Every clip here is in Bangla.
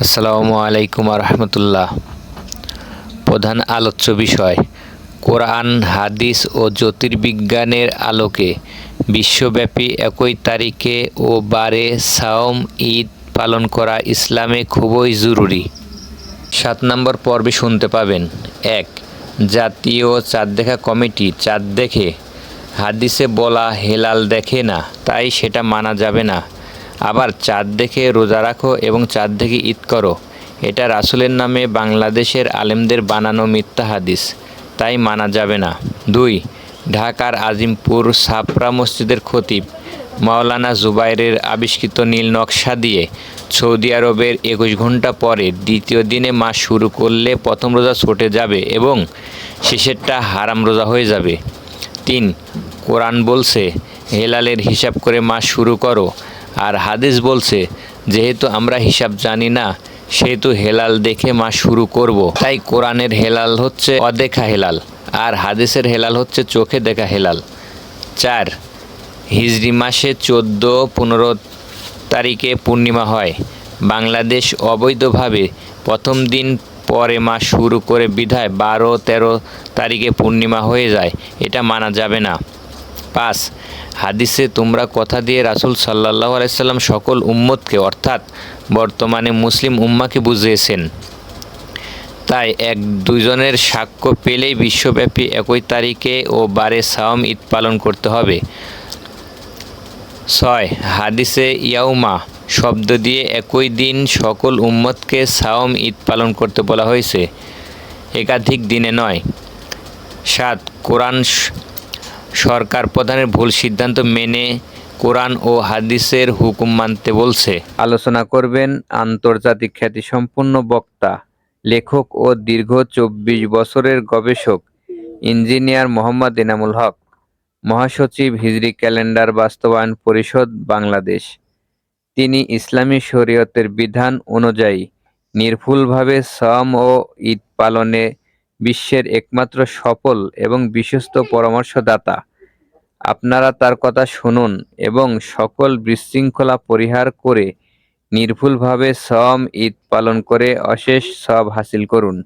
আসসালামু আলাইকুম রহমতুল্লাহ। প্রধান আলোচ্য বিষয় কোরআন, হাদিস ও জ্যোতির্বিজ্ঞানের আলোকে বিশ্বব্যাপী একই তারিখে ও বারে সাওম ঈদ পালন করা ইসলামে খুবই জরুরি। 7 নম্বর পর্বে শুনতে পাবেন। 1. জাতীয় চাঁদ দেখা কমিটি চাঁদ দেখে। হাদিসে বলা হেলাল দেখে না, তাই সেটা মানা যাবে না। আবার চাঁদ দেখে রোজা রাখো এবং চাঁদ দেখে ঈদ করো, এটা রাসূলের নামে বাংলাদেশের আলেমদের বানানো মিথ্যা হাদিস, তাই মানা যাবে না। 2. ঢাকার আজিমপুর ছাপড়া মসজিদের খতিব মাওলানা জুবায়েরের আবিষ্কৃত নীল নকশা দিয়ে সৌদি আরবের 21 ঘন্টা পরে দ্বিতীয় দিনে মাস শুরু করলে প্রথম রোজা ছুটে যাবে এবং শেষেরটা হারাম রোজা হয়ে যাবে। 3. কোরআন বলছে হেলালের হিসাব করে মাস শুরু করো, আর হাদিস বলছে যেহেতু আমরা হিসাব জানি না সেহেতু হেলাল দেখে মাস শুরু করব। তাই কোরআনের হেলাল হচ্ছে অদেখা হেলাল আর হাদিসের হেলাল হচ্ছে চোখে দেখা হেলাল। 4. হিজরি মাসে 14-15 তারিখে পূর্ণিমা হয়। বাংলাদেশ অবৈধভাবে প্রথম দিন পরে মাস শুরু করে বিধায় 12-13 তারিখে পূর্ণিমা হয়ে যায়, এটা মানা যাবে না। 5. হাদিসে তোমরা কথা দিয়ে রাসূল সাল্লাল্লাহু আলাইহি সাল্লাম সকল উম্মতকে অর্থাৎ বর্তমানে মুসলিম উম্মাকে বুঝিয়েছেন, তাই 1-2 জনের সাক্ষ্য পেলেই বিশ্বব্যাপী একই তারিখে ও বারে সাওম ঈদ পালন করতে হবে। 6. হাদিসে ইয়াউমা শব্দ দিয়ে একই দিন সকল উম্মতকে সাওম ঈদ পালন করতে বলা হয়েছে, একাধিক দিনে নয়। 7. কোরআন সরকার প্রধানের ভুল সিদ্ধান্ত মেনে কোরআন ও হাদিসের হুকুম মানতে বলছে। আলোচনা করবেন আন্তর্জাতিক খ্যাতিসম্পন্ন বক্তা, লেখক ও দীর্ঘ 24 বছরের গবেষক ইঞ্জিনিয়ার মোহাম্মদ এনামুল হক, মহাসচিব হিজরি ক্যালেন্ডার বাস্তবায়ন পরিষদ বাংলাদেশ। তিনি ইসলামী শরীয়তের বিধান অনুযায়ী নির্ভুলভাবে সাওম ও ঈদ পালনে বিশ্বের একমাত্র সফল এবং বিশ্বস্ত পরামর্শদাতা। আপনারা তার কথা শুনুন এবং সকল বিশৃঙ্খলা পরিহার করে নির্ভুলভাবে সাওম ঈদ পালন করে অশেষ সওয়াব হাসিল করুন।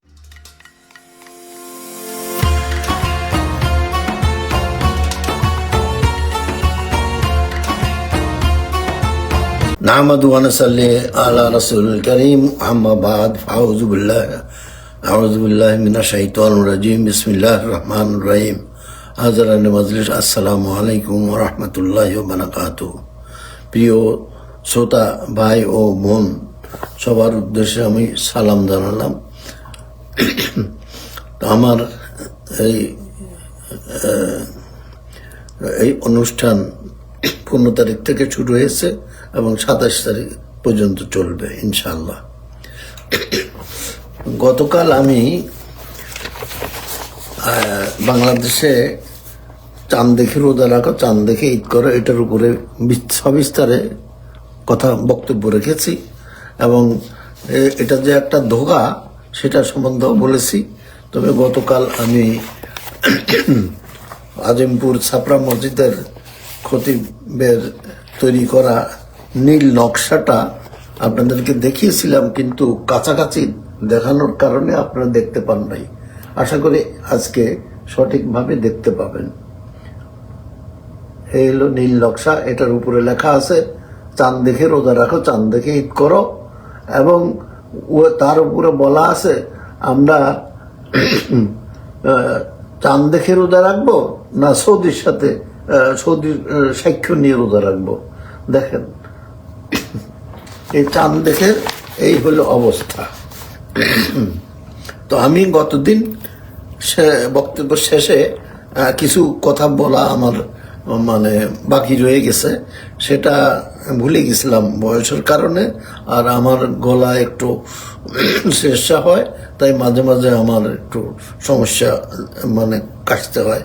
نحمد ونصلي على رسول الكريم أما بعد أعوذ بالله من الشيطان الرجيم بسم الله الرحمن الرحيم হাজারানে মজলিস আসসালামু আলাইকুম ওয়া রাহমাতুল্লাহি ওয়া বারাকাতুহু। প্রিয় শ্রোতা ভাই ও বোন, সবার উদ্দেশ্যে আমি সালাম জানালাম। আমার এই অনুষ্ঠান 15 তারিখ থেকে শুরু হয়েছে এবং 27 তারিখ পর্যন্ত চলবে ইনশাআল্লাহ। গতকাল আমি বাংলাদেশে চাঁদ দেখে রোজা রাখো, চাঁদ দেখে ঈদ করো, এটার উপরে সবিস্তারে বক্তব্য রেখেছি এবং এটা যে একটা ধোঁকা সেটা সম্বন্ধেও বলেছি। তবে গতকাল আমি আজিমপুর ছাপড়া মসজিদের খতিবের তৈরি করা নীল নকশাটা আপনাদেরকে দেখিয়েছিলাম, কিন্তু কাছাকাছি দেখানোর কারণে আপনারা দেখতে পান নাই। আশা করি আজকে সঠিকভাবে দেখতে পাবেন। এই হলো নীল নকশা, এটার উপরে লেখা আছে চাঁদ দেখে রোজা রাখো, চাঁদ দেখে ঈদ করো, এবং তার উপরে বলা আছে আমরা চাঁদ দেখে রোজা রাখবো না সৌদির সাক্ষ্য নিয়ে রোজা রাখবো। দেখেন এই চাঁদ দেখে এই হলো অবস্থা। তো আমি গতদিন বক্তব্য শেষে কিছু কথা বলা আমার বাকি রয়ে গেছে, সেটা ভুলে গেছিলাম বয়সের কারণে, আর আমার গলা একটু চেষ্টা হয়, তাই মাঝে মাঝে আমার একটু সমস্যা কাশতে হয়।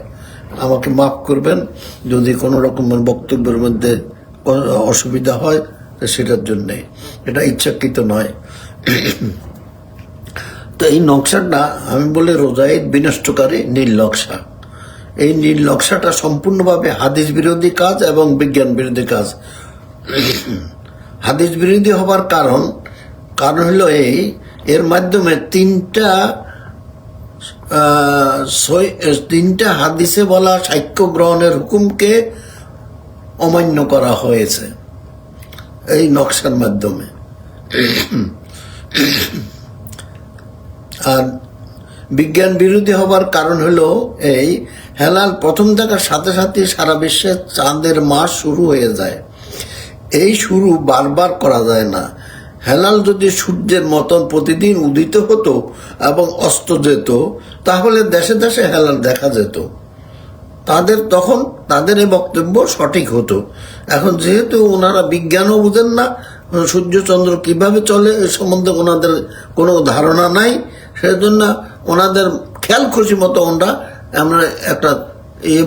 আমাকে মাফ করবেন যদি কোনো রকমের বক্তব্যের মধ্যে অসুবিধা হয়, সেটার জন্যে, এটা ইচ্ছাকৃত নয়। তো এই নকশাটা আমি বলি রোজা ঈদ বিনষ্টকারী নীল নকশা। এই নীল নকশাটা সম্পূর্ণভাবে হাদিস বিরোধী কাজ এবং বিজ্ঞান বিরোধী কাজ। হাদিস বিরোধী হবার কারণ কারণ হলো এর মাধ্যমে তিনটা হাদিসে বলা সাক্ষ্য গ্রহণের হুকুমকে অমান্য করা হয়েছে এই নকশার মাধ্যমে। আর বিজ্ঞান বিরোধী হবার কারণ হলো হেলাল প্রথম দেখার সাথে সাথে সারা বিশ্বে চাঁদের মাস শুরু হয়ে যায়। এই শুরু বারবার করা যায় না। হেলাল যদি সূর্যের মতন প্রতিদিন উদিত হতো এবং অস্ত যেত, তাহলে দেশে দেশে হেলাল দেখা যেত। তখন তাদের এই বক্তব্য সঠিক হতো। এখন যেহেতু ওনারা বিজ্ঞানও বুঝেন না, সূর্য চন্দ্র কিভাবে চলে এ সম্বন্ধে ওনাদের কোনো ধারণা নাই, সেজন্য ওনাদের খেয়াল খুশি মতো আমরা একটা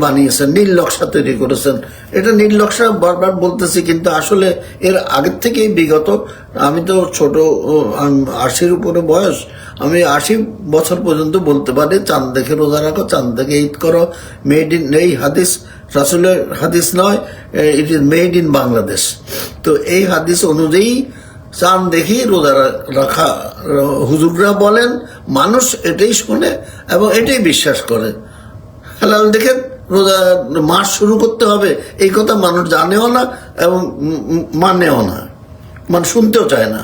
বানিয়েছেন, নীল নকশা তৈরি করেছেন। এটা নীল নকশা বারবার বলতেছি, কিন্তু আসলে এর আগের থেকেই বিগত, আমি তো ছোট, 80-র উপরে বয়স, আমি 80 বছর পর্যন্ত বলতে পারি চাঁদ দেখে রোজা রাখো, চাঁদ দেখে ঈদ করো। মেড ইন, এই হাদিস রাসূলের হাদিস নয়, it is made in Bangladesh. তো এই হাদিস অনুযায়ী চাঁদ দেখি রোজা রাখা হুজুররা বলেন, মানুষ এটাই শোনে এবং এটাই বিশ্বাস করে। হেলাল দেখে রোজা মাস শুরু করতে হবে এই কথা মানুষ জানেও না এবং মানেও না, শুনতেও চায় না।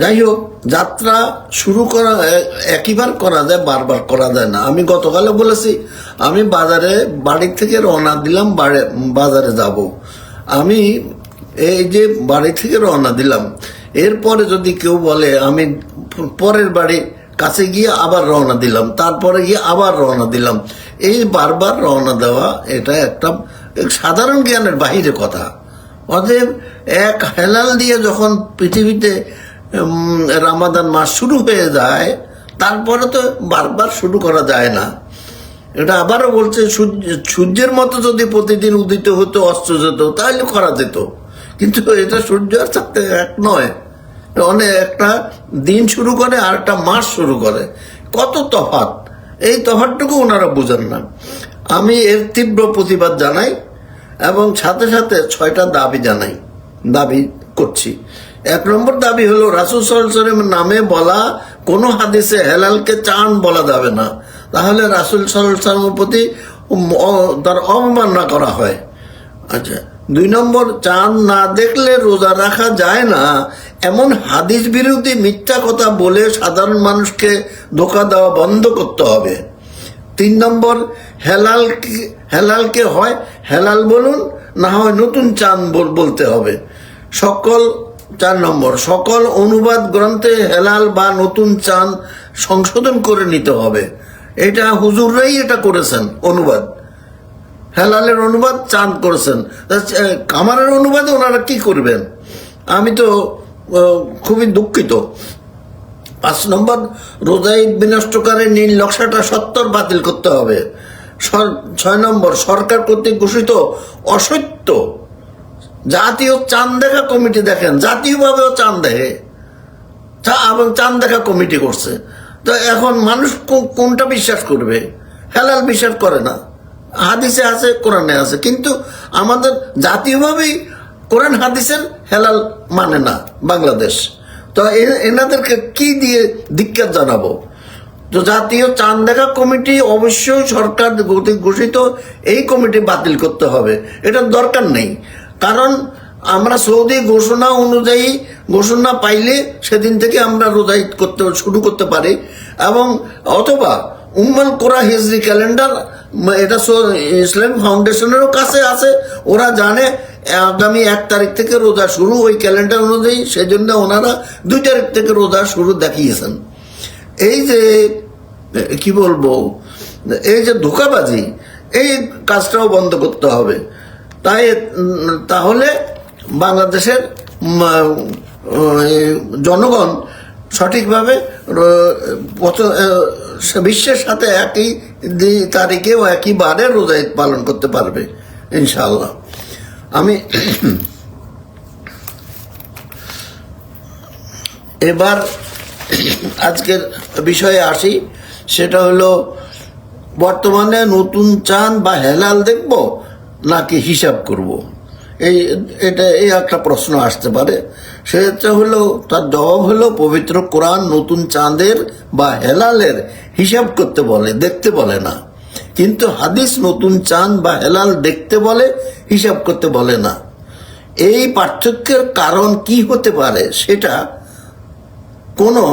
যাই হোক, যাত্রা শুরু করা একইবার করা যায়, বারবার করা যায় না। আমি গতকালে বলেছি, আমি বাড়ি থেকে রওনা দিলাম, বাজারে যাব। আমি এই যে বাড়ি থেকে রওনা দিলাম, এরপরে যদি কেউ বলে আমি পরের বাড়ি কাছে গিয়ে আবার রওনা দিলাম, তারপরে গিয়ে আবার রওনা দিলাম, এই বারবার রওনা দেওয়া এটা একটা সাধারণ জ্ঞানের বাহিরে কথা। অতএব এক হেলাল দিয়ে যখন পৃথিবীতে রামাদান মাস শুরু হয়ে যায়, তারপরে তো বারবার শুরু করা যায় না। এটা আবারও বলছে, সূর্যের মতো যদি প্রতিদিন উদিত হতো অস্ত যেত তাহলে করা যেত, কিন্তু এটা সূর্য আর চাঁদ এক নয়। অনেক একটা দিন শুরু করে আর একটা মাস শুরু করে, কত তফাৎ, এই তফাৎটুকু ওনারা বুঝেন না। আমি এর তীব্র প্রতিবাদ জানাই এবং সাথে সাথে 6টা দাবি করছি। 1 নম্বর দাবি হলো, রাসূল সাল্লাল্লাহু আলাইহি ওয়াসাল্লামের নামে বলা কোনো হাদিসে হেলালকে চাঁদ বলা যাবে না, তাহলে রাসূল সাল্লাল্লাহু আলাইহি ওয়াসাল্লামের প্রতি তার অবমাননা করা হয়। আচ্ছা, 2 নম্বর, চাঁদ না দেখলে রোজা রাখা যায় না এমন হাদিস বিরোধী মিথ্যা কথা বলে সাধারণ মানুষকে ধোঁকা দেওয়া বন্ধ করতে হবে। 3 নম্বর, হেলালকে হয় হেলাল বলুন, না হয় নতুন চাঁদ বলতে হবে। 4 নম্বর, সকল অনুবাদ গ্রন্থে হেলাল বা নতুন চাঁদ সংশোধন করে নিতে হবে। এটা হুজুররাই এটা করেছেন, অনুবাদ, হেলালের অনুবাদ চাঁদ করেছেন। কামারের অনুবাদে ওনারা কি করবেন? আমি তো খুবই দুঃখিত। 5 নম্বর, রোজা ঈদ বিনষ্টকারী নীল নকশাটা সত্তর বাতিল করতে হবে। 6 নম্বর, সরকার কর্তৃক ঘোষিত অসত্য জাতীয় চাঁদ দেখা কমিটি, দেখেন জাতীয়ভাবেও চাঁদ দেখে এবং চাঁদ দেখা কমিটি করছে। তো এখন মানুষ কোনটা বিশ্বাস করবে? হেলাল বিশ্বাস করে না, হাদিসে আছে, কোরআনে আছে, কিন্তু আমাদের জাতীয়ভাবেই কোরআন হাদিসের হেলাল মানে না বাংলাদেশ। তো এনাদেরকে কি দিয়ে ধিক্কার জানাবো? তো জাতীয় চাঁদ দেখা কমিটি অবশ্যই সরকার ঘোষিত এই কমিটি বাতিল করতে হবে, এটার দরকার নেই। কারণ আমরা সৌদি ঘোষণা অনুযায়ী ঘোষণা পাইলে সেদিন থেকে আমরা রোজা ঈদ শুরু করতে পারি, এবং অথবা উম্মুল কোরা হিজরি ক্যালেন্ডার, এটা ইসলামিক ফাউন্ডেশনেরও কাছে আছে, ওরা জানে আগামী 1 তারিখ থেকে রোজা শুরু ওই ক্যালেন্ডার অনুযায়ী, সেজন্য ওনারা 2 তারিখ থেকে রোজা শুরু দেখিয়েছেন। এই যে কি বলবো, এই যে ধোঁকাবাজি, এই কাজটাও বন্ধ করতে হবে। তাহলে বাংলাদেশের জনগণ সঠিকভাবে বিশ্বের সাথে একই তারিখে ও একই বারে রোজা ঈদ পালন করতে পারবে ইনশাআল্লাহ। আমি এবার আজকের বিষয়ে আসি, সেটা হলো বর্তমানে নতুন চাঁদ বা হেলাল দেখব নাকি হিসাব করব, এই একটা প্রশ্ন আসতে পারে। সেটা হলো, তার জবাব হলো পবিত্র কোরআন নতুন চাঁদের বা হেলালের হিসাব করতে বলে, দেখতে বলে না। কিন্তু হাদিস নতুন চাঁদ বা হেলাল দেখতে বলে, হিসাব করতে বলে না। এই পার্থক্যের কারণ কি হতে পারে সেটা কোনো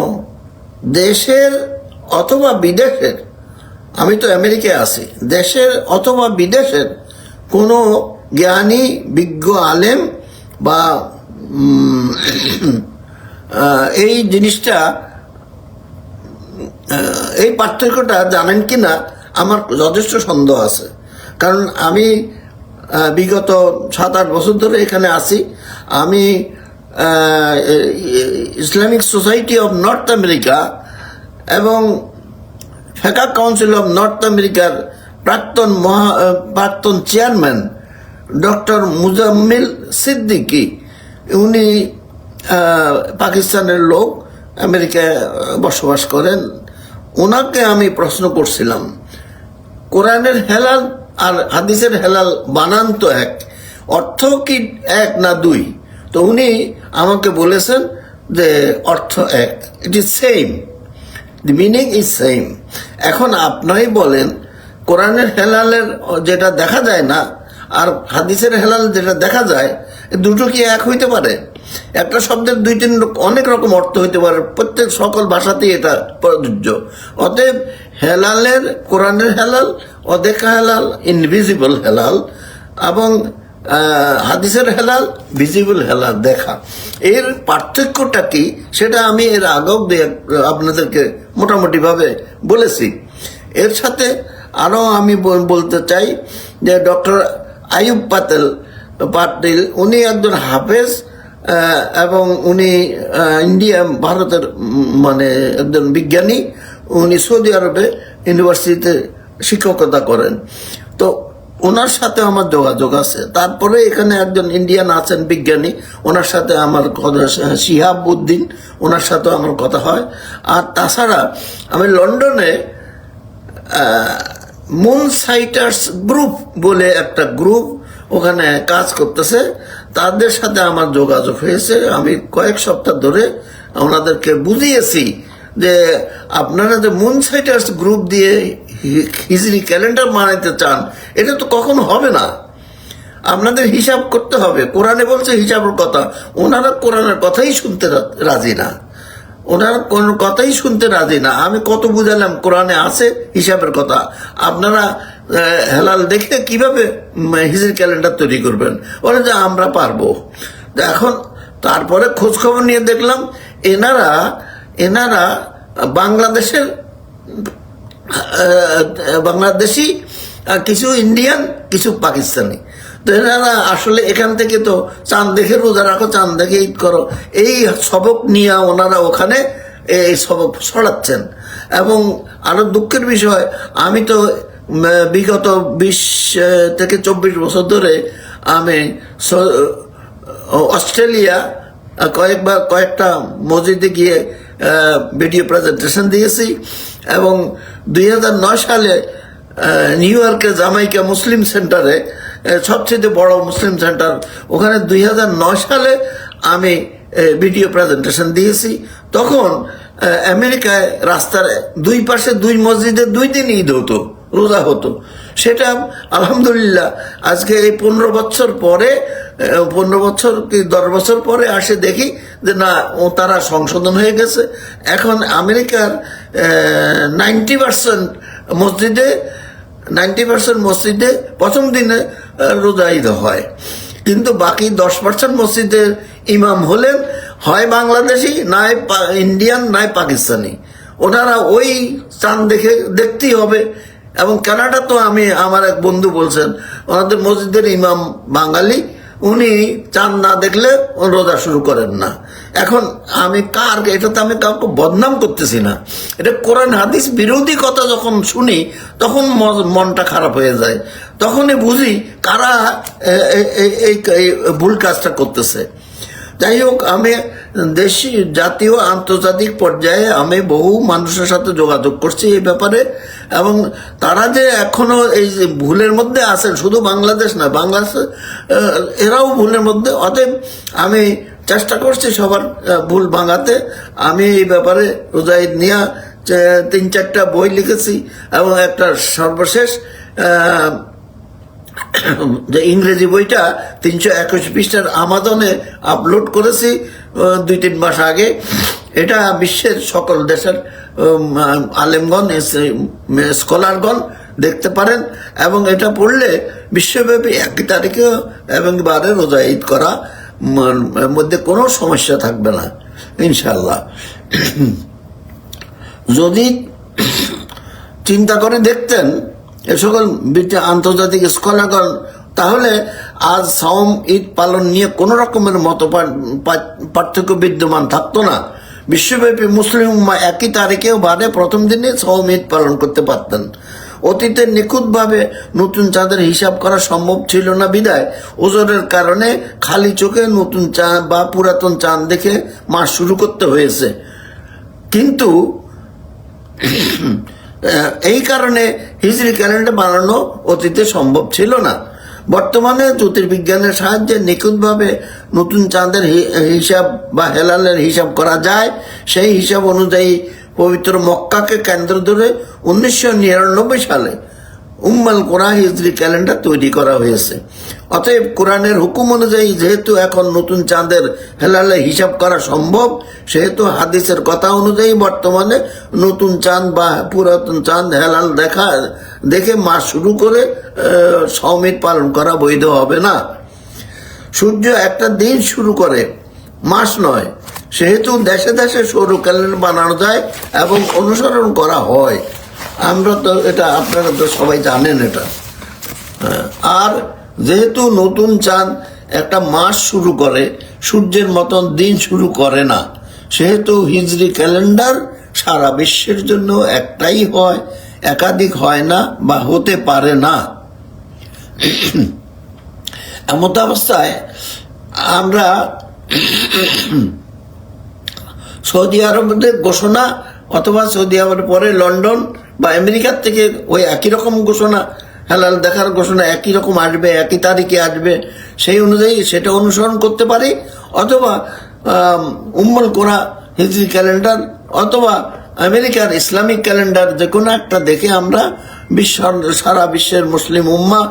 দেশের অথবা বিদেশের, আমি তো আমেরিকায় আছি, দেশের অথবা বিদেশের কোনো জ্ঞানী বিজ্ঞ আলেম বা এই জিনিসটা, এই পার্থক্যটা জানেন কিনা আমার যথেষ্ট সন্দেহ আছে। কারণ আমি বিগত 7-8 বছর ধরে এখানে আছি। আমি Islamic society of north America এবং ফেকা কাউন্সিল অফ নর্থ আমেরিকার প্রাক্তন চেয়ারম্যান ডক্টর মুজাম্মিল সিদ্দিকী, উনি পাকিস্তানের লোক, আমেরিকায় বসবাস করেন। ওনাকে আমি প্রশ্ন করছিলাম, কোরআনের হেলাল আর হাদিসের হেলাল বানান তো এক, অর্থ কি এক না দুই? তো উনি আমাকে বলেছেন যে অর্থ এক, it is same, the meaning is same. এখন আপনারাই বলেন, কোরআনের হেলালের যেটা দেখা যায় না আর হাদিসের হেলাল যেটা দেখা যায়, দুটো কি এক হইতে পারে? একটা শব্দের 2-3 অনেক রকম অর্থ হইতে পারে, প্রত্যেক সকল ভাষাতেই এটা প্রযোজ্য। অতএব হেলালের, কোরআনের হেলাল অদেখা হেলাল, ইনভিজিবল হেলাল, এবং হাদিসের হেলাল ভিজিবল হেলাল, দেখা। এর পার্থক্যটা কি সেটা আমি এর আগেও আপনাদেরকে মোটামুটি ভাবে বলেছি। এর সাথে আরো আমি বলতে চাই যে ডক্টর আইয়ুব পাতিল উনি একজন হাফেজ এবং উনি ভারতের মানে একজন বিজ্ঞানী। উনি সৌদি আরবে ইউনিভার্সিটিতে শিক্ষকতা করেন। তো ওনার সাথে আমার যোগাযোগ আছে। তারপরে এখানে একজন ইন্ডিয়ান আছেন বিজ্ঞানী, ওনার সাথে আমার কথা, শিহাবউদ্দিন, ওনার সাথেও আমার কথা হয়। আর তাছাড়া আমি লন্ডনে মুন সাইটার্স গ্রুপ বলে একটা গ্রুপ ওখানে কাজ করতেছে, তাদের সাথে আমার যোগাযোগ হয়েছে। আমি কয়েক সপ্তাহ ধরে ওনাদেরকে বুঝিয়েছি যে আপনারা যে মুন সাইটার্স গ্রুপ দিয়ে হিজরি ক্যালেন্ডার বানাইতে চান, এটা তো কখনো হবে না। আপনাদের হিসাব করতে হবে। কোরআনে বলছে হিসাবের কথা, ওনারা কোরআনের কথাই শুনতে রাজি না, ওনারা কোন কথাই শুনতে রাজি না। আমি কত বুঝালাম কোরআনে আছে হিসাবের কথা, আপনারা হেলাল দেখে কিভাবে হিজরি ক্যালেন্ডার তৈরি করবেন? বলে যে আমরা পারবো। এখন তারপরে খোঁজ খবর নিয়ে দেখলাম এনারা বাংলাদেশি, কিছু ইন্ডিয়ান, কিছু পাকিস্তানি। তো এনারা আসলে এখান থেকে তো চাঁদ দেখে রোজা রাখো, চাঁদ দেখে ঈদ করো, এই সবক নিয়ে ওনারা ওখানে এই সবক ছড়াচ্ছেন। এবং আরো দুঃখের বিষয়, আমি তো বিগত 20 থেকে 24 বছর ধরে আমি অস্ট্রেলিয়া কয়েকটা মসজিদে গিয়ে ভিডিও প্রেজেন্টেশন দিয়েছি। এবং 2009 সালে নিউ ইয়র্কের জামাইকা মুসলিম সেন্টারে, সবচেয়ে বড় মুসলিম সেন্টার, ওখানে 2009 সালে আমি ভিডিও প্রেজেন্টেশন দিয়েছি। তখন আমেরিকায় রাস্তার দুই পাশে 2 মসজিদে 2 দিন ঈদ হতো, রোজা হতো। সেটা আলহামদুলিল্লাহ আজকে এই 15 বছর পরে, 15 বছর কি 10 বছর পরে আসে দেখি যে না, তারা সংশোধন হয়ে গেছে। এখন আমেরিকার 90% মসজিদে প্রথম দিনে রোজা ঈদ হয়, কিন্তু বাকি 10% মসজিদের ইমাম হলেন হয় বাংলাদেশি, নয় ইন্ডিয়ান, নয় পাকিস্তানি। ওনারা ওই চাঁদ দেখতেই হবে। এবং কানাডা তো আমার এক বন্ধু বলছেন ওনাদের মসজিদের ইমাম বাঙালি, উনি চাঁদ না দেখলে রোজা শুরু করেন না। এখন এটাতে আমি কাউকে বদনাম করতেছি না, এটা কোরআন হাদিস বিরোধী কথা যখন শুনি তখন মনটা খারাপ হয়ে যায়, তখনই বুঝি কারা এই ভুল কাজটা করতেছে। যাই হোক, আমি দেশি, জাতীয়, আন্তর্জাতিক পর্যায়ে আমি বহু মানুষের সাথে যোগাযোগ করছি এই ব্যাপারে। এবং তারা যে এখনো এই ভুলের মধ্যে আছেন, শুধু বাংলাদেশ না, বাংলাদেশ এরাও ভুলের মধ্যে। অতএব আমি চেষ্টা করছি সবার ভুল ভাঙাতে। আমি এই ব্যাপারে রোজা ঈদ নিয়ে 3-4টা বই লিখেছি এবং একটা সর্বশেষ যে ইংরেজি বইটা 321 পৃষ্ঠার আমাজনে আপলোড করেছি 2-3 মাস আগে। এটা বিশ্বের সকল দেশের আলেমগণ, স্কলারগণ দেখতে পারেন এবং এটা পড়লে বিশ্বব্যাপী 1 তারিখে এবং বারে রোজা ঈদ করা মধ্যে কোনো সমস্যা থাকবে না ইনশাল্লাহ। যদি চিন্তা করে দেখতেন এ সকল আন্তর্জাতিক স্কলারগণ, তাহলে আজ সাওম ঈদ পালন নিয়ে কোনো রকমের মত পার্থক্য বিদ্যমান থাকতো না। বিশ্বব্যাপী মুসলিম উম্মাহ 1 তারিখেও বাদে প্রথম দিনে সাওম ঈদ পালন করতে পারতেন। অতীতে নিখুঁতভাবে নতুন চাঁদের হিসাব করা সম্ভব ছিল না বিধায় ওজনের কারণে খালি চোখে নতুন চাঁদ বা পুরাতন চাঁদ দেখে মাস শুরু করতে হয়েছে। কিন্তু এই কারণে হিজরি ক্যালেন্ডার বানানো অতীতে সম্ভব ছিল না। বর্তমানে জ্যোতির্বিজ্ঞানের সাহায্যে নিখুঁতভাবে নতুন চাঁদের হিসাব বা হেলালের হিসাব করা যায়। সেই হিসাব অনুযায়ী পবিত্র মক্কাকে কেন্দ্র ধরে 1999 সালে উম্মুল কুরা হিজরি ক্যালেন্ডার তৈরি করা হয়েছে। অতএব কোরআনের হুকুম অনুযায়ী যেহেতু এখন নতুন চাঁদের হেলালে হিসাব করা সম্ভব, সেহেতু হাদিসের কথা অনুযায়ী বর্তমানে নতুন চাঁদ বা পুরাতন চাঁদ হেলাল দেখে মাস শুরু করে সাওম ঈদ পালন করা বৈধ হবে না। সূর্য একটা দিন শুরু করে, মাস নয়। সেহেতু দেশে দেশে সৌর ক্যালেন্ডার বানানো যায় এবং অনুসরণ করা হয়। আমরা তো এটা, আপনারা তো সবাই জানেন এটা। আর যেহেতু নতুন চাঁদ একটা মাস শুরু করে, সূর্যের মতন দিন শুরু করে না, সেহেতু হিজরি ক্যালেন্ডার সারা বিশ্বের জন্য একটাই হয়, একাধিক হয় না বা হতে পারে না। এমত অবস্থায় আমরা সৌদি আরবের ঘোষণা অথবা সৌদি আরবের পরে লন্ডন বা আমেরিকার থেকে ওই একই রকম ঘোষণা, হেলাল দেখার ঘোষণা একই রকম আসবে, 1 তারিখে আসবে, সেই অনুযায়ী সেটা অনুসরণ করতে পারি। অথবা উম্মুল কুরা হিজরি ক্যালেন্ডার অথবা আমেরিকার ইসলামিক ক্যালেন্ডার, যে কোনো একটা দেখে আমরা সারা বিশ্বের মুসলিম উম্মাহ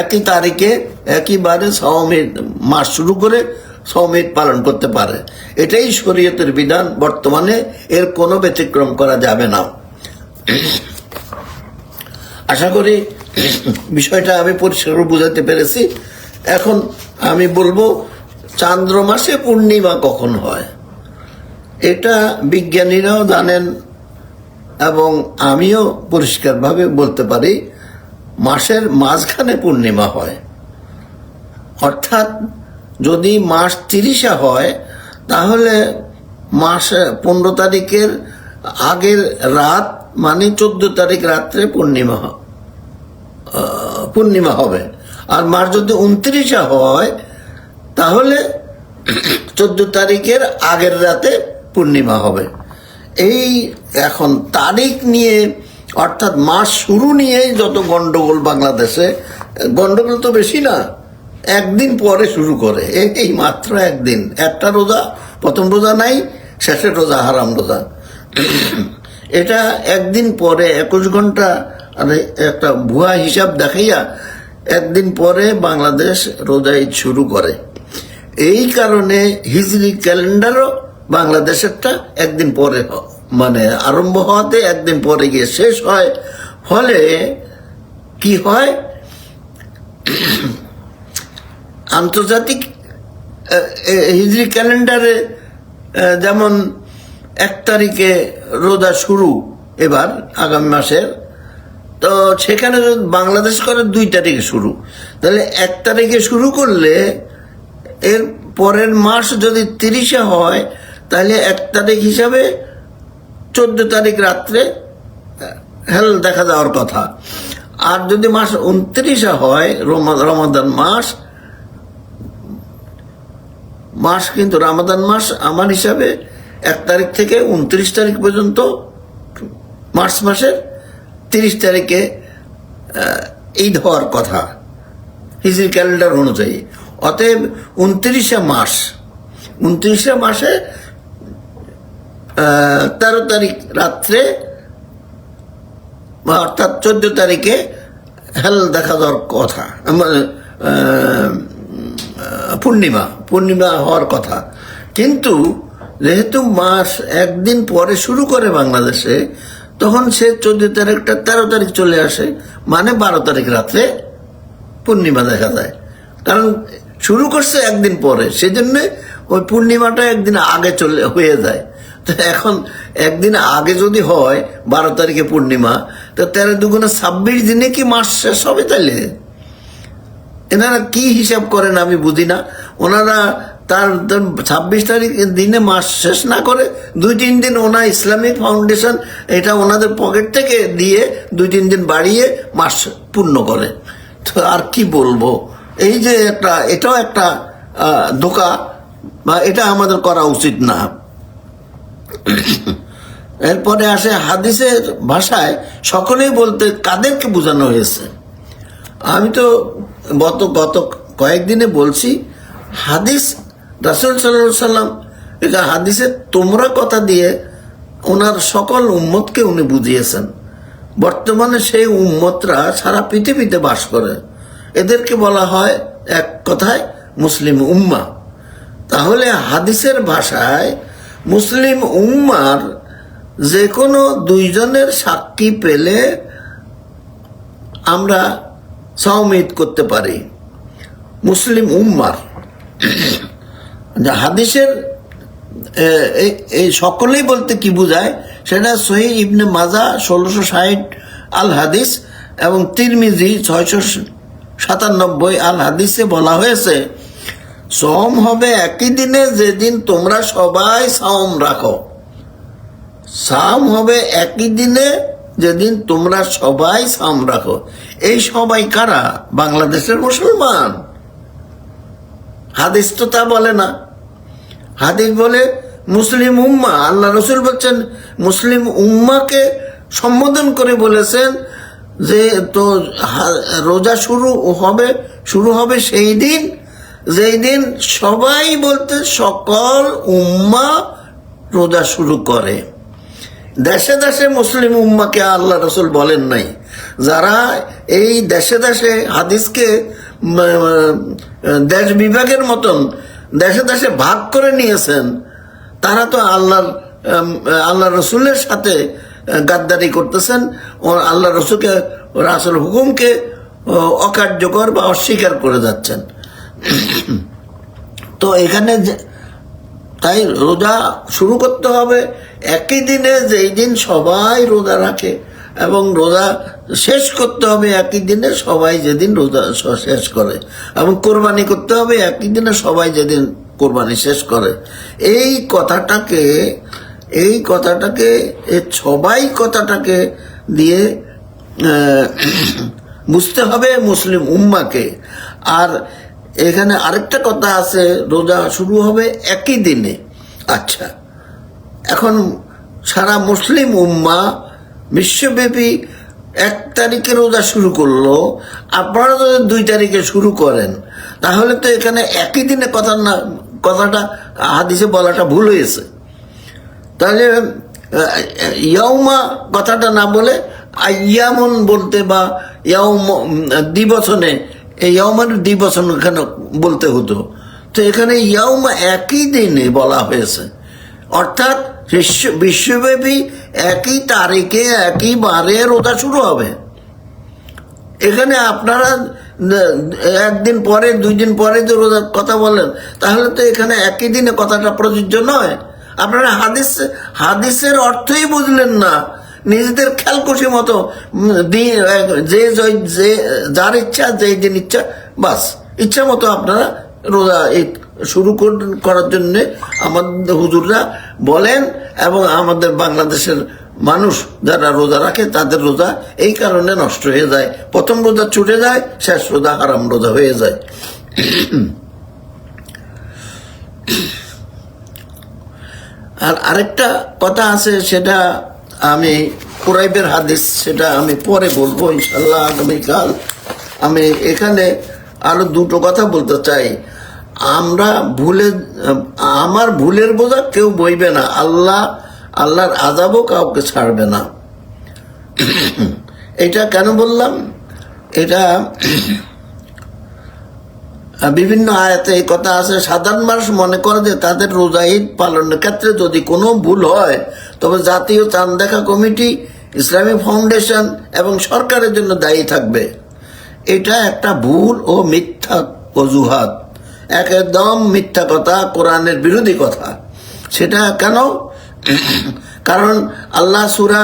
1 তারিখে একইবারে সাওম ঈদ মাস শুরু করে সাওম ঈদ পালন করতে পারে। এটাই শরীয়তের বিধান। বর্তমানে এর কোনো ব্যতিক্রম করা যাবে না। আশা করি বিষয়টা আমি পরিষ্কার বুঝাতে পেরেছি। এখন আমি বলবো চান্দ্র মাসে পূর্ণিমা কখন হয়। এটা বিজ্ঞানীরাও জানেন এবং আমিও পরিষ্কারভাবে বলতে পারি, মাসের মাঝখানে পূর্ণিমা হয়। অর্থাৎ যদি মাস 30 হয়, তাহলে মাস 15 তারিখের আগের রাত মানে 14 তারিখ রাত্রে পূর্ণিমা হবে। আর মাস যদি 29 হয়, তাহলে 14 তারিখের আগের রাতে পূর্ণিমা হবে। এই এখন তারিখ নিয়ে, অর্থাৎ মাস শুরু নিয়ে যত গন্ডগোল বাংলাদেশে, গন্ডগোল তো বেশি না, একদিন পরে শুরু করে, এই মাত্র একদিন, একটা রোজা, প্রথম রোজা নাই, শেষের রোজা হারাম রোজা। এটা একদিন পরে 21 ঘন্টা একটা ভুয়া হিসাব দেখাইয়া একদিন পরে বাংলাদেশ রোজা ঈদ শুরু করে। এই কারণে হিজরি ক্যালেন্ডারও বাংলাদেশেরটা একদিন পরে মানে আরম্ভ হওয়াতে একদিন পরে গিয়ে শেষ হয়। ফলে কি হয়, আন্তর্জাতিক হিজরি ক্যালেন্ডারে যেমন 1 তারিখে রোজা শুরু এবার আগামী মাসের, তো সেখানে বাংলাদেশ করে 2 তারিখে শুরু। তাহলে 1 তারিখে শুরু করলে এর পরের মাস যদি 30 হয়, তাহলে 1 তারিখ হিসাবে 14 তারিখ রাত্রে হেল দেখা যাওয়ার কথা। আর যদি মাস 29 হয়, রমাদান মাস কিন্তু রমাদান মাস আমার হিসাবে 1 তারিখ থেকে 29 তারিখ পর্যন্ত, মার্চ মাসের 30 তারিখে ঈদ হওয়ার কথা হিজরি ক্যালেন্ডার অনুযায়ী। অতএব 29 মাস, 29 মাসে 13 তারিখ রাত্রে, অর্থাৎ 14 তারিখে হেল দেখা যাওয়ার কথা, পূর্ণিমা হওয়ার কথা। কিন্তু যেহেতু মাস একদিন পরে শুরু করে বাংলাদেশে, তখন সে 14 তারিখটা 13 তারিখ চলে আসে, মানে 12 তারিখ রাত্রে পূর্ণিমা দেখা যায়। কারণ শুরু করছে একদিন পরে, সেজন্য ওই পূর্ণিমাটা একদিন আগে হয়ে যায়। তো এখন একদিন আগে যদি হয় 12 তারিখে পূর্ণিমা, তো 13 দুগুণে 26 দিনে কি মাস শেষ হবে? তাইলে এনারা কি হিসাব করেন আমি বুঝি না। ওনারা তার 26 তারিখ দিনে মাস শেষ না করে 2-3 দিন ওনার ইসলামিক ফাউন্ডেশন এটা ওনাদের পকেট থেকে দিয়ে 2-3 দিন বাড়িয়ে মাস পূর্ণ করে। তো আর কি বলবো, এই যে এটাও একটা ধোঁকা, বা এটা আমাদের করা উচিত না। এরপরে আসে হাদিসের ভাষায় সকলেই বলতে কাদেরকে বোঝানো হয়েছে। আমি তো গত কয়েকদিনে বলছি, হাদিস রাসূল সাল্লাল্লাহু আলাইহি সাল্লাম এটা হাদিসে তোমরা কথা দিয়ে ওনার সকল উম্মতকে উনি বুঝিয়েছেন। বর্তমানে সেই উম্মতরা সারা পৃথিবীতে বাস করে, এদেরকে বলা হয় এক কথায় মুসলিম উম্মা। তাহলে হাদিসের ভাষায় মুসলিম উম্মার যে কোনো 2 জনের সাক্ষী পেলে আমরা সাওমিত করতে পারি। মুসলিম উম্মার হাদিসের এই সকলেই বলতে কি বোঝায় সেটা সহিহ ইবনে মাজা 1660 আল হাদিস এবং তিরমিজি 697 আল হাদিসে বলা হয়েছে, সওম হবে একই দিনে যেদিন তোমরা সবাই সাওম রাখো। সাওম হবে একই দিনে যেদিন তোমরা সবাই সাওম রাখো। এই সবাই কারা? বাংলাদেশের মুসলমান। হাদিস তো তা বলে না। হাদিস বলে মুসলিম উম্মা। আল্লাহ রসুল বলছেন মুসলিম উম্মাকে সম্বোধন করে বলেছেন যে তো রোজা শুরু হবে সেই দিন যেই দিন সবাই বলতে সকল উম্মা রোজা শুরু করে। দেশে দেশে মুসলিম উম্মাকে আল্লাহ রসুল বলেন নাই। যারা এই দেশে দেশে হাদিসকে দেশ বিভাগের মতন দেশে দেশে ভাগ করে নিয়েছেন, তারা তো আল্লাহ রসুলের সাথে গাদ্দারি করতেছেন, আল্লাহ রাসূল হুকুমকে অকার্যকর বা অস্বীকার করে যাচ্ছেন। তো এখানে তাই রোজা শুরু করতে হবে একই দিনে যেই দিন সবাই রোজা রাখে, এবং রোজা শেষ করতে হবে একই দিনে সবাই যেদিন রোজা শেষ করে, এবং কোরবানি করতে হবে একই দিনে সবাই যেদিন কোরবানি শেষ করে। এই কথাটাকে সবাই কথাটাকে দিয়ে বুঝতে হবে মুসলিম উম্মাকে। আর এখানে আরেকটা কথা আছে, রোজা শুরু হবে একই দিনে। আচ্ছা, এখন সারা মুসলিম উম্মা বিশ্বব্যাপী 1 তারিখে রোজা শুরু করলো, আপনারা যদি 2 তারিখে শুরু করেন, তাহলে তো এখানে একই দিনে কথাটা হাদিসে বলাটা ভুল হয়েছে। তাহলে ইয়াউমা কথাটা না বলে আইয়ামন বলতে, বা দিবসনে, ইয়াউমার দিবসন এখানে বলতে হতো। তো এখানে ইয়াউমা একই দিনে বলা হয়েছে, অর্থাৎ বিশ্বব্যাপী একই তারিখে একই বারে রোজা শুরু হবে। এখানে আপনারা 1 দিন পরে 2 দিন পরে যে রোজার কথা বলেন, তাহলে তো এখানে একই দিনে কথাটা প্রযোজ্য নয়। আপনারা হাদিসের অর্থই বুঝলেন না, নিজেদের খেয়ালখুশি মতো যার ইচ্ছা যেই দিন ইচ্ছা বাস ইচ্ছা মতো আপনারা রোজা শুরু করার জন্য আমাদের হুজুররা বলেন, এবং আমাদের বাংলাদেশের মানুষ যারা রোজা রাখে তাদের রোজা এই কারণে নষ্ট হয়ে যায়। প্রথম রোজা ছুটে যায়, শেষ রোজা হারাম রোজা হয়ে যায়। আর আরেকটা কথা আছে, সেটা আমি কুরাইবের হাদিস, সেটা আমি পরে বলবো ইনশাল্লাহ আগামীকাল। আমি এখানে আরো 2টো কথা বলতে চাই। আমরা আমার ভুলের বোঝা কেউ বইবে না, আল্লাহর আযাবও কাউকে ছাড়বে না। এটা কেন বললাম? এটা বিভিন্ন আয়াতে এই কথা আছে। সাধারণ মানুষ মনে করে যে তাদের রোজা ঈদ পালনের ক্ষেত্রে যদি কোনো ভুল হয় তবে জাতীয় চাঁদ দেখা কমিটি, ইসলামিক ফাউন্ডেশন এবং সরকারের জন্য দায়ী থাকবে। এটা একটা ভুল ও মিথ্যা অজুহাত, একদম মিথ্যা কথা, কোরআনের বিরোধী কথা। সেটা কেন? কারণ আল্লাহ সূরা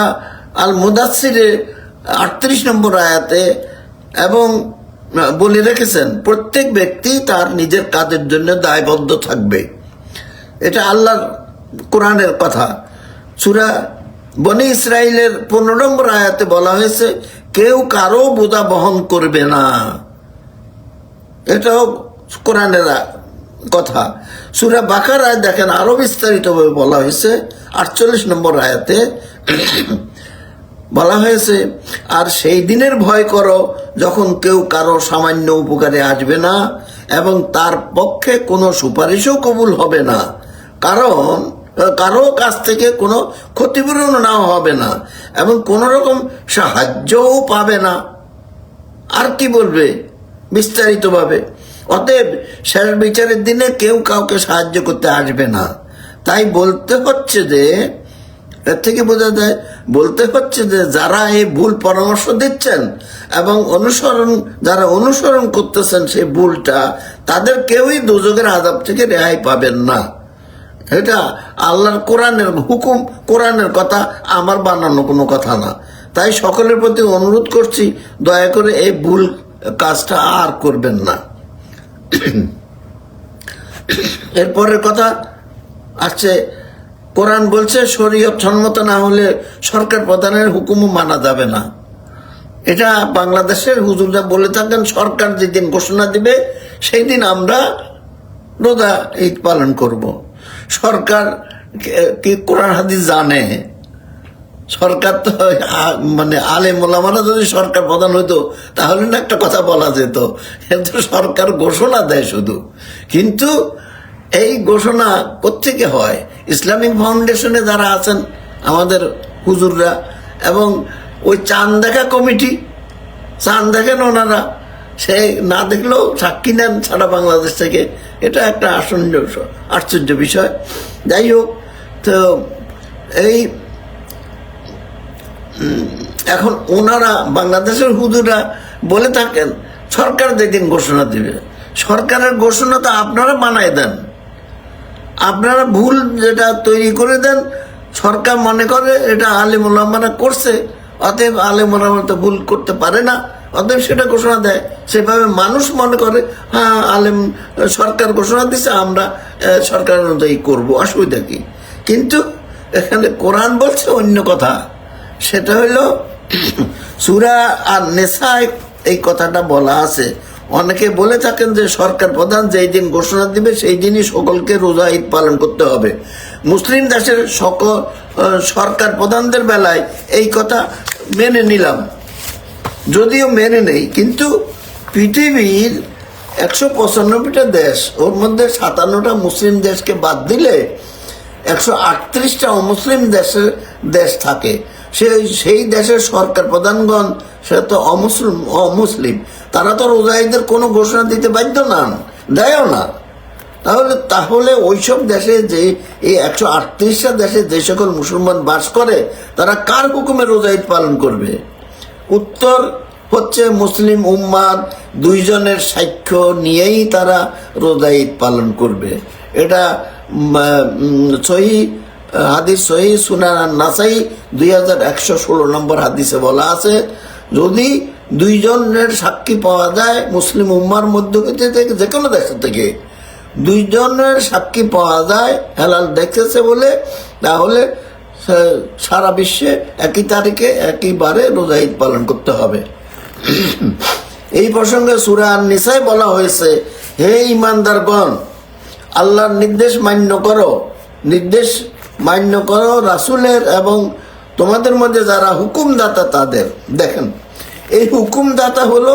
আল মুদাসসিরের 38 নম্বর আয়াতে এবং বলে রেখেছেন প্রত্যেক ব্যক্তি তার নিজের কাজের জন্য দায়বদ্ধ থাকবে। এটা আল্লাহর কোরআনের কথা। সূরা বনি ইসরাইলের 15 নম্বর আয়াতে বলা হয়েছে কেউ কারো বোঝা বহন করবে না। এটাও কোরআনের কথা। সূরা বাকারায় দেখেন আরো বিস্তারিতভাবে বলা হয়েছে 48 নম্বর আয়াতে বলা হয়েছে, আর সেই দিনের ভয় করো যখন কেউ কারো সামান্য উপকারে আসবে না এবং তার পক্ষে কোনো সুপারিশও কবুল হবে না, কারণ কারো কাছ থেকে কোনো ক্ষতিপূরণ নেওয়া হবে না এবং কোনো রকম সাহায্যও পাবে না। আর কি বলবে বিস্তারিতভাবে? অতএব শেষ বিচারের দিনে কেউ কাউকে সাহায্য করতে আসবে না। তাই বলতে হচ্ছে যে, এর থেকে বোঝা যায়, বলতে হচ্ছে যে যারা এই ভুল পরামর্শ দিচ্ছেন এবং যারা অনুসরণ করতেছেন সেই ভুলটা, তাদের কেউই দোজখের আযাব থেকে রেহাই পাবেন না। এটা আল্লাহর কোরআনের হুকুম, কোরআনের কথা, আমার বানানো কোনো কথা না। তাই সকলের প্রতি অনুরোধ করছি, দয়া করে এই ভুল কাজটা আর করবেন না। এরপরের কথা আসছে, কোরআন বলছে শরীয়ত সম্মত না হলে সরকার প্রধানের হুকুমও মানা যাবে না। এটা বাংলাদেশের হুজুররা বলে থাকেন সরকার যেদিন ঘোষণা দিবে সেই দিন আমরা রোজা ঈদ পালন করব। সরকার কি কোরআন হাদিস জানে? সরকার তো মানে আলেম ওলামারা যদি সরকার প্রধান হইতো তাহলে না একটা কথা বলা যেত। কিন্তু সরকার ঘোষণা দেয় শুধু, কিন্তু এই ঘোষণা কোত্থেকে হয়? ইসলামিক ফাউন্ডেশনে যারা আছেন আমাদের হুজুররা এবং ওই চাঁদ দেখা কমিটি, চাঁদ দেখেন ওনারা, সে না দেখলেও সাক্ষী নেন সারা বাংলাদেশ থেকে। এটা একটা আশ্চর্য বিষয়। যাই হোক, তো এই এখন ওনারা বাংলাদেশের হুজুররা বলে থাকেন সরকার যেদিন ঘোষণা দিবে, সরকারের ঘোষণা তো আপনারা বানায় দেন, আপনারা ভুল যেটা তৈরি করে দেন। সরকার মনে করে এটা আলেম ওলামারা করছে, অতএব আলেম ওলামারা তো ভুল করতে পারে না, অতএব সেটা ঘোষণা দেয়। সেভাবে মানুষ মনে করে হ্যাঁ সরকার ঘোষণা দিচ্ছে, আমরা সরকার অনুযায়ী করবো, অসুবিধা কি? কিন্তু এখানে কোরআন বলছে অন্য কথা। সেটা হলো সূরা আন-নিসায় এই কথাটা বলা আছে। অনেকে বলে থাকেন যে সরকার প্রধান যেই দিন ঘোষণা দিবে সেই দিনই সকলকে রোজা ঈদ পালন করতে হবে। মুসলিম দেশের সকল সরকার প্রধানদের বেলায় এই কথা মেনে নিলাম, যদিও মেনে নেই, কিন্তু পৃথিবীর 195টা দেশ, ওর মধ্যে 57টা মুসলিম দেশকে বাদ দিলে 138টা অমুসলিম দেশ থাকে। সেই দেশের সরকার প্রধানগণ সেটা তো অমুসলিম, তারা তো রোজা ঈদের কোনো ঘোষণা দিতে বাধ্য না, দেয়ও না। তাহলে ওইসব দেশে যে এই 138টা দেশে যে সকল মুসলমান বাস করে তারা কার হুকুমে রোজা ঈদ পালন করবে? উত্তর হচ্ছে মুসলিম উম্মাত দুইজনের সাক্ষ্য নিয়েই তারা রোজা ঈদ পালন করবে। এটা সহিহ হাদিস, সহিহ সুনান নাসাই 2116 নম্বর হাদিসে বলা আছে, যদি দুইজনের সাক্ষী পাওয়া যায় মুসলিম উম্মার মধ্যে থেকে, যে কোনো দেশ থেকে দুইজনের সাক্ষী পাওয়া যায় হেলাল দেখেছে বলে, তাহলে সারা বিশ্বে একই তারিখে একইবারে রোজা ঈদ পালন করতে হবে। এই প্রসঙ্গে সূরা আন-নিসায় বলা হয়েছে, হে ঈমানদারগণ, আল্লাহর নির্দেশ মান্য করো রাসূলের এবং তোমাদের মধ্যে যারা হুকুমদাতা তাদের। দেখেন, এই হুকুমদাতা হলো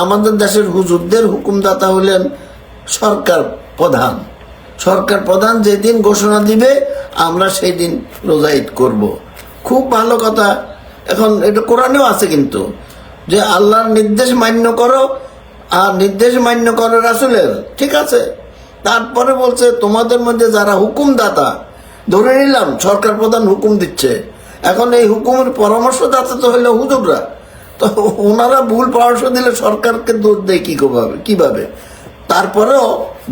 আমাদের দেশের হুজুরদের হুকুমদাতা হলেন সরকার প্রধান। সরকার প্রধান যেদিন ঘোষণা দিবে আমরা সেই দিন রোজা ঈদ করব। খুব ভালো কথা। এখন এটা কোরআনেও আছে কিন্তু, যে আল্লাহর নির্দেশ মান্য করো, আর নির্দেশ মান্য করো রাসূলের, ঠিক আছে। তারপরে বলছে তোমাদের মধ্যে যারা হুকুমদাতা, ধরে নিলাম সরকার প্রধান হুকুম দিচ্ছে, এখন এই হুকুমের পরামর্শদাতা তো হইলো হুজুররা, তো ওনারা ভুল পরামর্শ দিলে সরকারকে দোষ দেয় কিভাবে? তারপরেও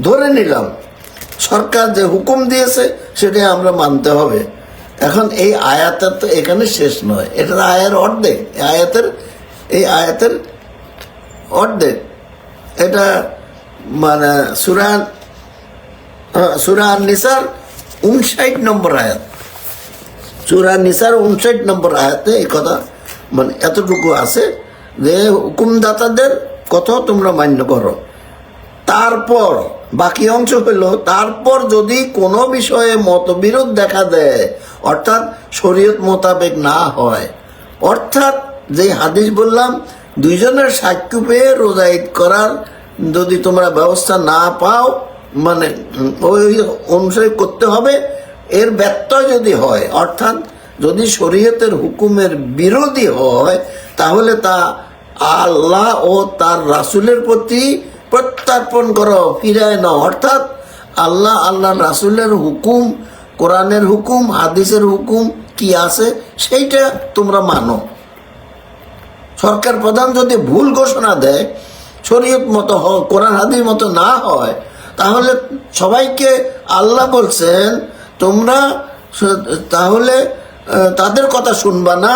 ধরে নিলাম সরকার যে হুকুম দিয়েছে সেটাই আমরা মানতে হবে। এখন এই আয়াতের তো এখানে শেষ নয়, এটার আয়ের অর্ধেক, এই আয়াতের অর্ধেক। এটা মানে সূরা নিসার 59 নম্বর আয়াত, সূরা নিসার 59 নম্বর আয়াতে এই কথা মানে এতটুকু আছে যে হুকুমদাতাদের কথা তোমরা মান্য করো। তারপর বাকি অংশ হইল, তারপর যদি কোনো বিষয়ে মতবিরোধ দেখা দেয়, অর্থাৎ শরীয়ত মোতাবেক না হয়, অর্থাৎ যে হাদিস বললাম দুইজনের সাক্ষ্য পেয়ে রোজা ঈদ করার যদি তোমরা ব্যবস্থা না পাও, মানে ওই অনুসারে করতে হবে, এর ব্যত্যয় যদি হয়, অর্থাৎ যদি শরীয়তের হুকুমের বিরোধী হয়, তাহলে তা আল্লাহ ও তার রাসূলের প্রতি প্রত্যর্পণ করো, ফিরায় নাও। অর্থাৎ আল্লাহ রাসূলের হুকুম, কোরআনের হুকুম, হাদিসের হুকুম কি আছে সেইটা তোমরা মানো। সরকার প্রধান যদি ভুল ঘোষণা দেয়, শরীয়ত মতো কোরআন হাদিস মতো না হয়, তাহলে সবাইকে আল্লাহ বলছেন তোমরা তাহলে তাদের কথা শুনবা না,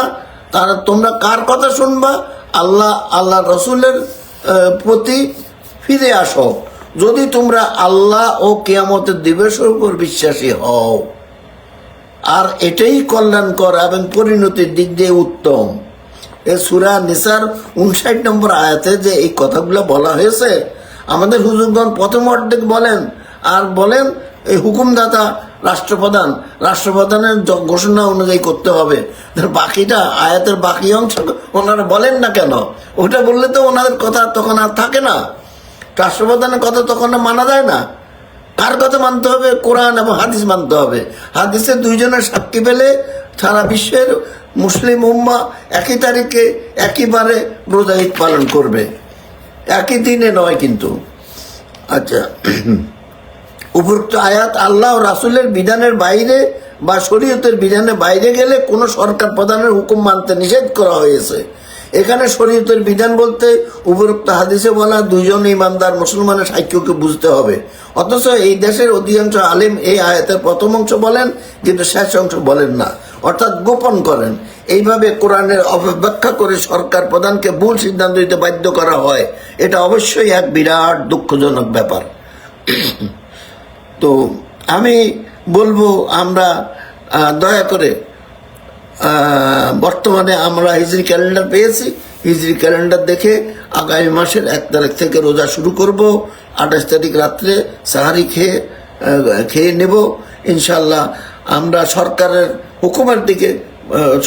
তোমরা কার কথা শুনবা? আল্লাহ রসুলের প্রতি ফিরে আসো, যদি তোমরা আল্লাহ ও কিয়ামতের দিবসের উপর বিশ্বাসী হও। আর এটাই কল্যাণকর এবং পরিণতির দিক দিয়ে উত্তম। এই সূরা নিসার 59 নম্বর আয়াতে যে এই কথাগুলো বলা হয়েছে, আমাদের হুজুরগণ প্রথম অর্ধেক বলেন, আর বলেন এই হুকুমদাতা রাষ্ট্রপ্রধানের ঘোষণা অনুযায়ী করতে হবে। বাকিটা আয়াতের বাকি অংশ ওনারা বলেন না কেন? ওটা বললে তো ওনাদের কথা তখন আর থাকে না, রাষ্ট্রপ্রধানের কথা তখন মানা যায় না। কার কথা মানতে হবে? কোরআন এবং হাদিস মানতে হবে। হাদিসের দুইজনের সাক্ষী পেলে সারা বিশ্বের মুসলিম উম্মাহ একই তারিখে একইবারে রোজা ঈদ পালন করবে, একই দিনে নয় কিন্তু। আচ্ছা, উপরোক্ত আয়াত আল্লাহ ও রাসূলের বিধানের বাইরে বা শরীয়তের বিধানের বাইরে গেলে কোনো সরকার প্রধানের হুকুম মানতে নিষেধ করা হয়েছে। এখানে শরীয়তের বিধান বলতে উপরোক্ত হাদিসে বলা দুইজন ইমানদার মুসলমানের সাক্ষ্যকে বুঝতে হবে। অথচ এই দেশের অধিকাংশ আলেম এই আয়াতের প্রথম অংশ বলেন কিন্তু শেষ অংশ বলেন না, অর্থাৎ গোপন করেন। এইভাবে কোরআনের অপব্যাখ্যা করে সরকার প্রধানকে ভুল সিদ্ধান্ত দিতে বাধ্য করা হয়, এটা অবশ্যই এক বিরাট দুঃখজনক ব্যাপার। তো আমি বলবো আমরা দয়া করে, বর্তমানে আমরা হিজরি ক্যালেন্ডার পেয়েছি, হিজরি ক্যালেন্ডার দেখে আগামী মাসের 1 তারিখ থেকে রোজা শুরু করব। 28 তারিখ রাত্রে সাহারি খেয়ে নেব ইনশাল্লাহ। আমরা সরকারের হুকুমের দিকে,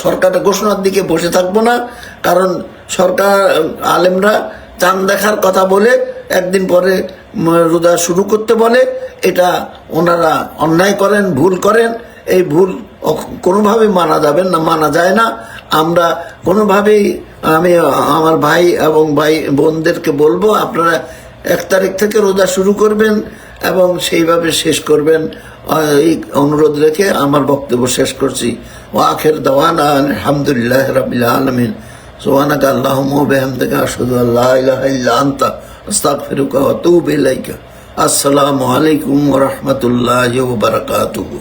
সরকারের ঘোষণার দিকে বসে থাকবো না, কারণ সরকার আলেমরা চাঁদ দেখার কথা বলে একদিন পরে রোজা শুরু করতে বলে, এটা ওনারা অন্যায় করেন, ভুল করেন। এই ভুল কোনোভাবেই মানা যায় না। আমরা কোনোভাবেই, আমি আমার ভাই এবং ভাই বোনদেরকে বলবো আপনারা 1 তারিখ থেকে রোজা শুরু করবেন এবং সেইভাবে শেষ করবেন, এই অনুরোধ রেখে আমার বক্তব্য শেষ করছি। ওয়া আখির দাওয়ানা আলহামদুলিল্লাহি রাব্বিল আলামিন। সুবহানাকা আল্লাহুম্মা ওয়া বিহামদিকা আশহাদু আল লা ইলাহা ইল্লা আনতা আস্তাগফিরুকা ওয়া আতুবু ইলাইকা। আসসালামু আলাইকুম ওয়া রাহমাতুল্লাহি ওয়া বারাকাতুহু।